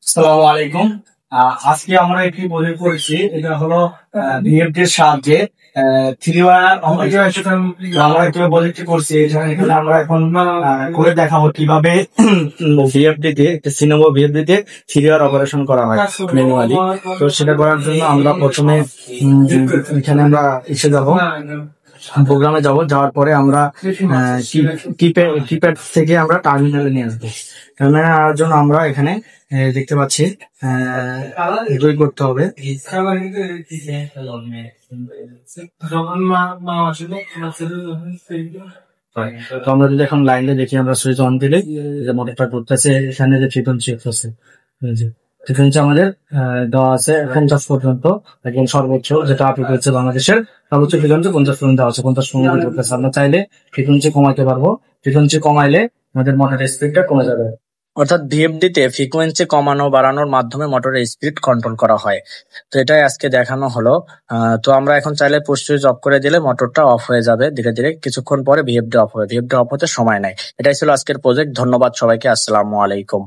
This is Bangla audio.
আসসালামু আলাইকুম। আজকে আমরা একটি প্রজেক্ট করেছি, এটা হলো ভিএফডি এর সাহায্যে থ্রি ওয়ার আমরা একটা প্রজেক্ট করছি। এখানে আমরা এখন করে দেখাবো কিভাবে ভিএফডি তে একটা সিনেমা ভিএফডি তে থ্রি ওয়ার অপারেশন করা হয় ম্যানুয়ালি। তো সেটা করার জন্য আমরা প্রথমে এখানে আমরা এসে যাবো, প্রোগ্রামে যাওয়ার পরে আমরা কিপ্যাড থেকে আমরা টার্মিনালে নিয়ে আসবো। টার্মিনালে আনার জন্য আমরা এখানে দেখতে পাচ্ছি এগুলোই করতে হবে। তো আমরা যদি এখন লাইনে দেখি, আমরা সুইচ অন দিলে যে মোটরটা করতেছে, এখানে যে ফ্রিকোয়েন্সি আছে, ফ্রিকোয়েন্সি আমাদের দেওয়া আছে 50 পর্যন্ত, একদম সর্বোচ্চ যেটা আপলোড হচ্ছে বাংলাদেশের সর্বোচ্চ ফ্রিকোয়েন্সি 50 পর্যন্ত দেওয়া আছে, 50 পর্যন্ত করতেছে। আমরা চাইলে ফ্রিকোয়েন্সি কমাইতে পারবো, ফ্রিকোয়েন্সি কমাইলে আমাদের মোটরের স্পিডটা কমে যাবে। অর্থাৎ ভিএফডি তে ফ্রিকোয়েন্সি কমানো বাড়ানোর মাধ্যমে মোটরের স্পিড কন্ট্রোল করা হয়। তো এটাই আজকে দেখানো হলো। তো আমরা এখন চাইলে পুশ সুইচ অফ করে দিলে মোটরটা অফ হয়ে যাবে ধীরে ধীরে, কিছুক্ষণ পরে ভিএফডি অফ হবে। ভিএফডি অফ হতে সময় নেয়। এটাই ছিল আজকের প্রজেক্ট। ধন্যবাদ সবাইকে। আসসালামু আলাইকুম।